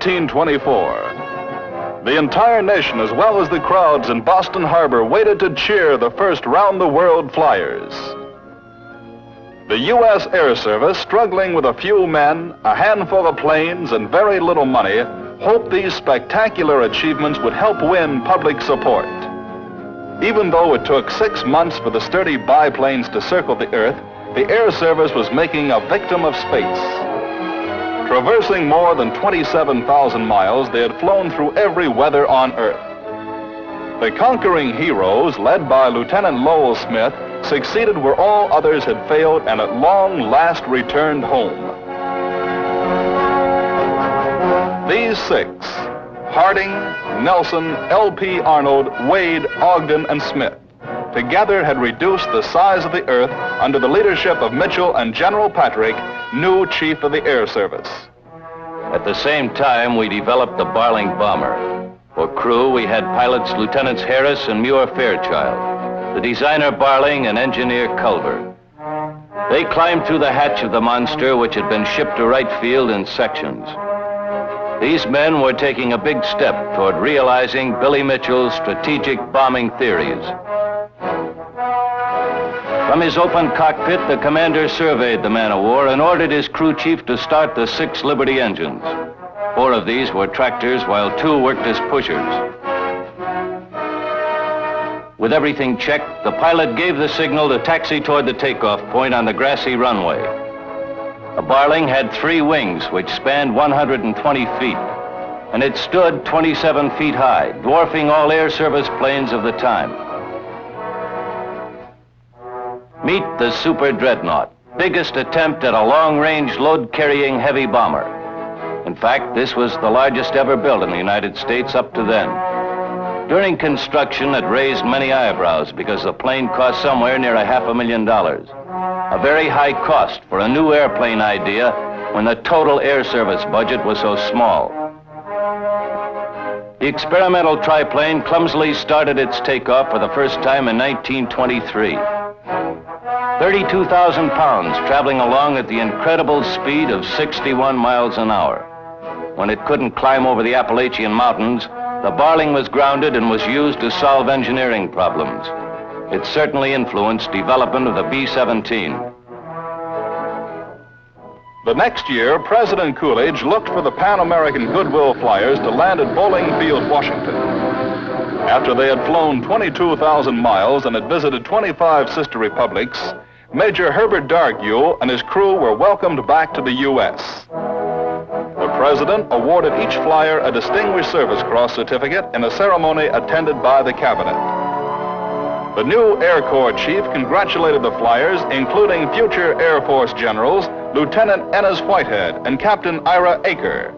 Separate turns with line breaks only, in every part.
1924. The entire nation, as well as the crowds in Boston Harbor, waited to cheer the first round-the-world flyers. The U.S. Air Service, struggling with a few men, a handful of planes, and very little money, hoped these spectacular achievements would help win public support. Even though it took 6 months for the sturdy biplanes to circle the Earth, the Air Service was making a victim of space. Traversing more than 27,000 miles, they had flown through every weather on Earth. The conquering heroes, led by Lieutenant Lowell Smith, succeeded where all others had failed and at long last returned home. These 6, Harding, Nelson, L.P. Arnold, Wade, Ogden, and Smith, together had reduced the size of the Earth under the leadership of Mitchell and General Patrick, new Chief of the Air Service.
At the same time, we developed the Barling bomber. For crew, we had pilots Lieutenants Harris and Muir Fairchild, the designer Barling and engineer Culver. They climbed through the hatch of the monster, which had been shipped to Wright Field in sections. These men were taking a big step toward realizing Billy Mitchell's strategic bombing theories. From his open cockpit, the commander surveyed the man-of-war and ordered his crew chief to start the 6 Liberty engines. 4 of these were tractors, while 2 worked as pushers. With everything checked, the pilot gave the signal to taxi toward the takeoff point on the grassy runway. The Barling had 3 wings, which spanned 120 feet, and it stood 27 feet high, dwarfing all Air Service planes of the time. Meet the Super Dreadnought, biggest attempt at a long-range load-carrying heavy bomber. In fact, this was the largest ever built in the United States up to then. During construction, it raised many eyebrows because the plane cost somewhere near $500,000. A very high cost for a new airplane idea when the total Air Service budget was so small. The experimental triplane clumsily started its takeoff for the first time in 1923. 32,000 pounds traveling along at the incredible speed of 61 miles an hour. When it couldn't climb over the Appalachian Mountains, the Barling was grounded and was used to solve engineering problems. It certainly influenced development of the B-17.
The next year, President Coolidge looked for the Pan American Goodwill Flyers to land at Bowling Field, Washington. After they had flown 22,000 miles and had visited 25 sister republics, Major Herbert Dargyule and his crew were welcomed back to the U.S. The President awarded each flyer a Distinguished Service Cross certificate in a ceremony attended by the Cabinet. The new Air Corps Chief congratulated the flyers, including future Air Force Generals Lieutenant Ennis Whitehead and Captain Ira Aker.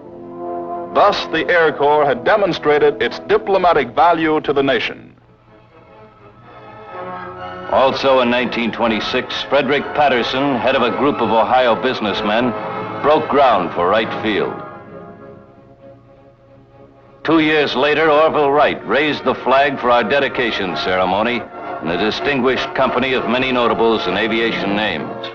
Thus, the Air Corps had demonstrated its diplomatic value to the nation.
Also in 1926, Frederick Patterson, head of a group of Ohio businessmen, broke ground for Wright Field. 2 years later, Orville Wright raised the flag for our dedication ceremony in the distinguished company of many notables and aviation names.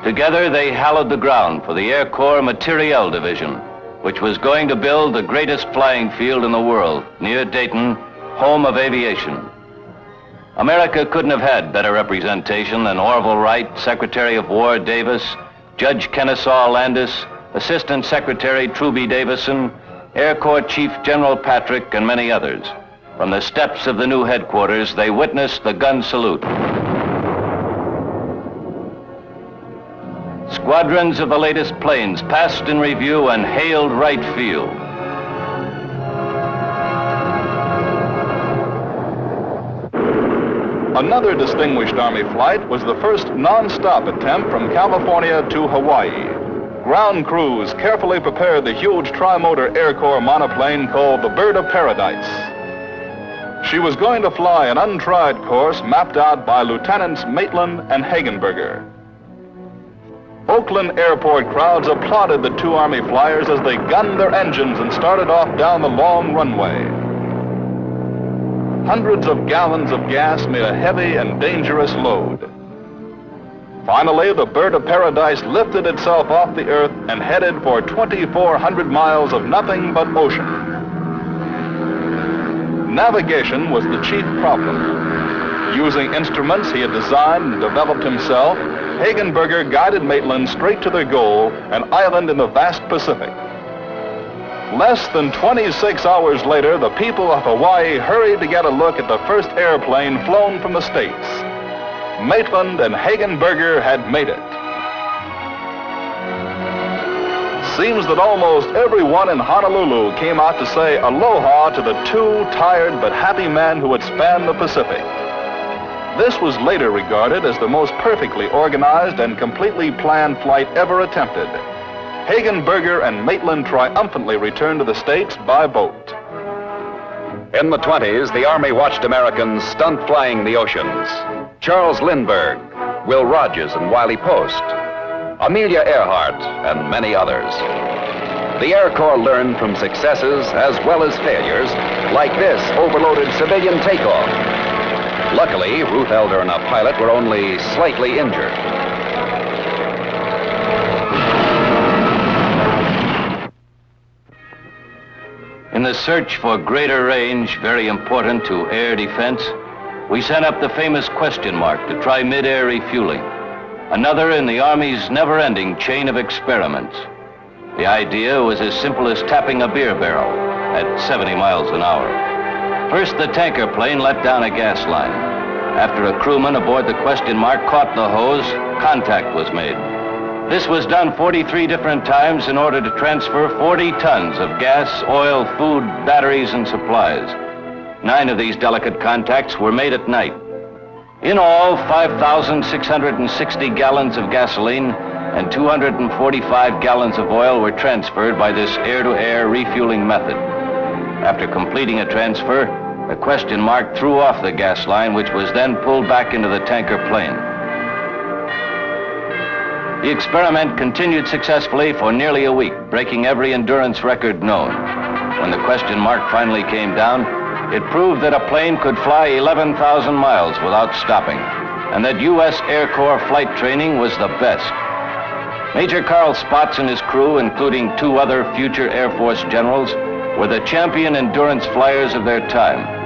Together, they hallowed the ground for the Air Corps Materiel Division, which was going to build the greatest flying field in the world, near Dayton, home of aviation. America couldn't have had better representation than Orville Wright, Secretary of War Davis, Judge Kennesaw Landis, Assistant Secretary Truby Davison, Air Corps Chief General Patrick, and many others. From the steps of the new headquarters, they witnessed the gun salute. Squadrons of the latest planes passed in review and hailed Wright Field.
Another distinguished Army flight was the first non-stop attempt from California to Hawaii. Ground crews carefully prepared the huge tri-motor Air Corps monoplane called the Bird of Paradise. She was going to fly an untried course mapped out by Lieutenants Maitland and Hagenberger. Oakland airport crowds applauded the 2 Army flyers as they gunned their engines and started off down the long runway. Hundreds of gallons of gas made a heavy and dangerous load. Finally, the bird of paradise lifted itself off the earth and headed for 2,400 miles of nothing but ocean. Navigation was the chief problem. Using instruments he had designed and developed himself, Hagenberger guided Maitland straight to their goal, an island in the vast Pacific. Less than 26 hours later, the people of Hawaii hurried to get a look at the first airplane flown from the States. Maitland and Hagenberger had made it. Seems that almost everyone in Honolulu came out to say aloha to the two tired but happy men who had spanned the Pacific. This was later regarded as the most perfectly organized and completely planned flight ever attempted. Hagenberger and Maitland triumphantly returned to the States by boat.
In the 20s, the Army watched Americans stunt flying the oceans. Charles Lindbergh, Will Rogers and Wiley Post, Amelia Earhart, and many others. The Air Corps learned from successes as well as failures, like this overloaded civilian takeoff. Luckily, Ruth Elder and a pilot were only slightly injured.
In the search for greater range, very important to air defense, we sent up the famous question mark to try mid-air refueling, another in the Army's never-ending chain of experiments. The idea was as simple as tapping a beer barrel at 70 miles an hour. First, the tanker plane let down a gas line. After a crewman aboard the question mark caught the hose, contact was made. This was done 43 different times in order to transfer 40 tons of gas, oil, food, batteries, and supplies. 9 of these delicate contacts were made at night. In all, 5,660 gallons of gasoline and 245 gallons of oil were transferred by this air-to-air refueling method. After completing a transfer, the question mark threw off the gas line, which was then pulled back into the tanker plane. The experiment continued successfully for nearly a week, breaking every endurance record known. When the question mark finally came down, it proved that a plane could fly 11,000 miles without stopping, and that U.S. Air Corps flight training was the best. Major Carl Spaatz and his crew, including 2 other future Air Force generals, were the champion endurance flyers of their time.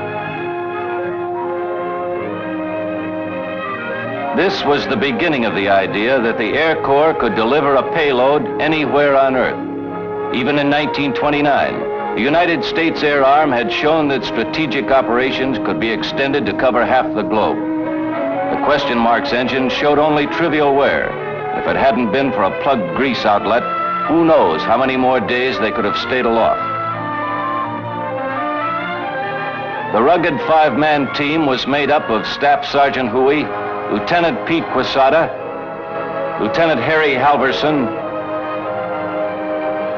This was the beginning of the idea that the Air Corps could deliver a payload anywhere on Earth. Even in 1929, the United States Air Arm had shown that strategic operations could be extended to cover half the globe. The question mark's engine showed only trivial wear. If it hadn't been for a plugged grease outlet, who knows how many more days they could have stayed aloft. The rugged 5-man team was made up of Staff Sergeant Huey, Lieutenant Pete Quesada, Lieutenant Harry Halverson,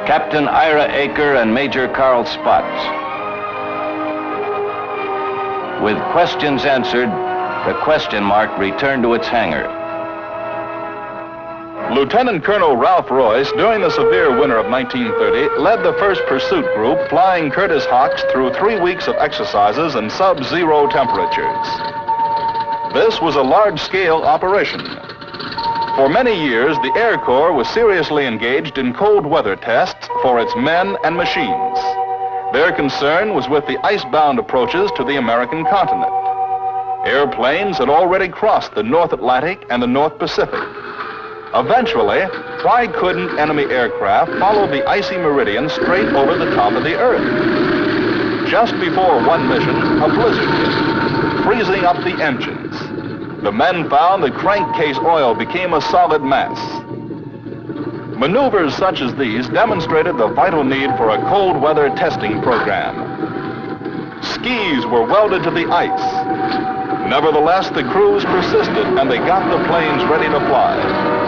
Captain Ira Aker, and Major Carl Spaatz. With questions answered, the question mark returned to its hangar.
Lieutenant Colonel Ralph Royce, during the severe winter of 1930, led the first pursuit group, flying Curtiss Hawks through 3 weeks of exercises in sub-zero temperatures. This was a large-scale operation. For many years, the Air Corps was seriously engaged in cold weather tests for its men and machines. Their concern was with the icebound approaches to the American continent. Airplanes had already crossed the North Atlantic and the North Pacific. Eventually, why couldn't enemy aircraft follow the icy meridian straight over the top of the Earth? Just before one mission, a blizzard hit, freezing up the engines. The men found the crankcase oil became a solid mass. Maneuvers such as these demonstrated the vital need for a cold weather testing program. Skis were welded to the ice. Nevertheless, the crews persisted and they got the planes ready to fly.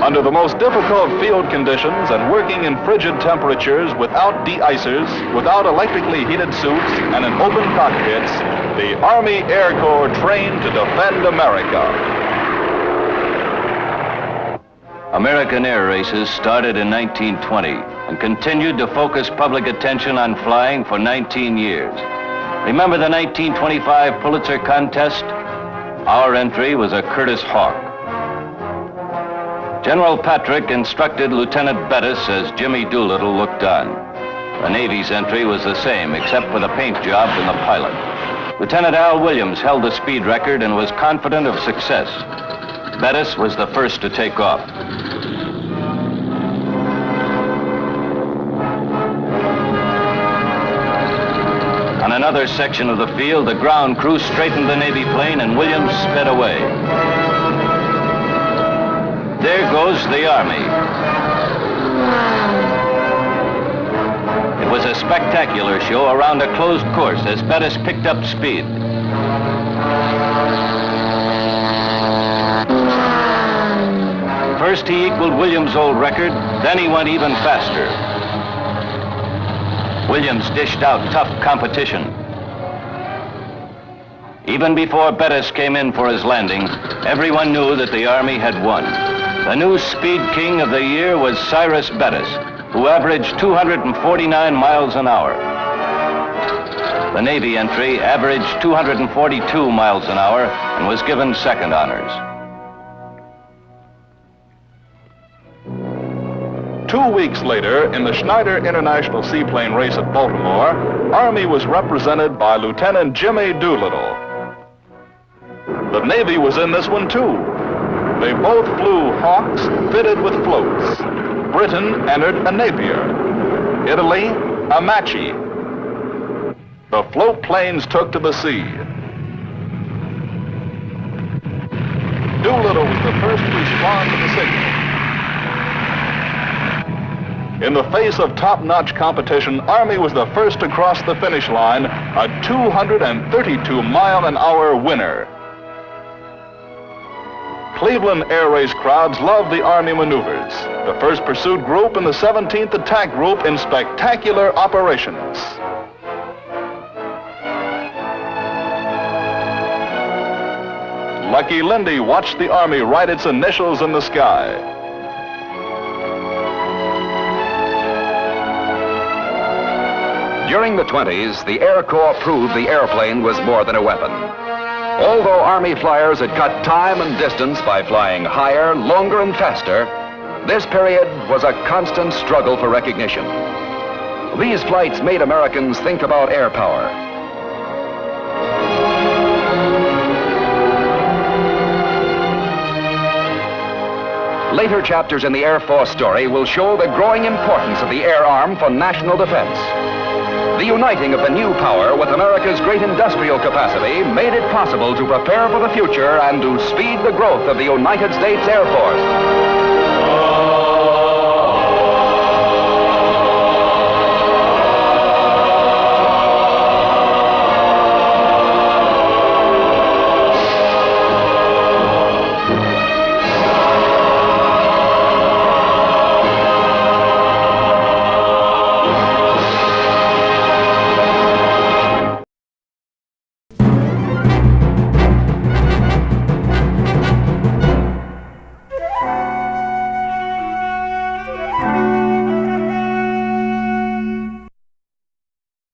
Under the most difficult field conditions and working in frigid temperatures without de-icers, without electrically heated suits, and in open cockpits, the Army Air Corps trained to defend America.
American air races started in 1920 and continued to focus public attention on flying for 19 years. Remember the 1925 Pulitzer contest? Our entry was a Curtiss Hawk. General Patrick instructed Lieutenant Bettis as Jimmy Doolittle looked on. The Navy's entry was the same, except for the paint job and the pilot. Lieutenant Al Williams held the speed record and was confident of success. Bettis was the first to take off. On another section of the field, the ground crew straightened the Navy plane and Williams sped away. There goes the Army. It was a spectacular show around a closed course as Bettis picked up speed. First he equaled Williams' old record, then he went even faster. Williams dished out tough competition. Even before Bettis came in for his landing, everyone knew that the Army had won. The new speed king of the year was Cyrus Bettis, who averaged 249 miles an hour. The Navy entry averaged 242 miles an hour and was given second honors.
2 weeks later, in the Schneider International Seaplane Race at Baltimore, Army was represented by Lieutenant Jimmy Doolittle. The Navy was in this one too. They both flew Hawks fitted with floats. Britain entered a Napier. Italy, a Machi. The float planes took to the sea. Doolittle was the first to respond to the signal. In the face of top-notch competition, Army was the first to cross the finish line, a 232-mile-an-hour winner. Cleveland Air Race crowds loved the Army maneuvers, the 1st Pursuit Group and the 17th Attack Group in spectacular operations. Lucky Lindy watched the Army write its initials in the sky.
During the 20s, the Air Corps proved the airplane was more than a weapon. Although Army flyers had cut time and distance by flying higher, longer, and faster, this period was a constant struggle for recognition. These flights made Americans think about air power. Later chapters in the Air Force story will show the growing importance of the air arm for national defense. The uniting of the new power with America's great industrial capacity made it possible to prepare for the future and to speed the growth of the United States Air Force.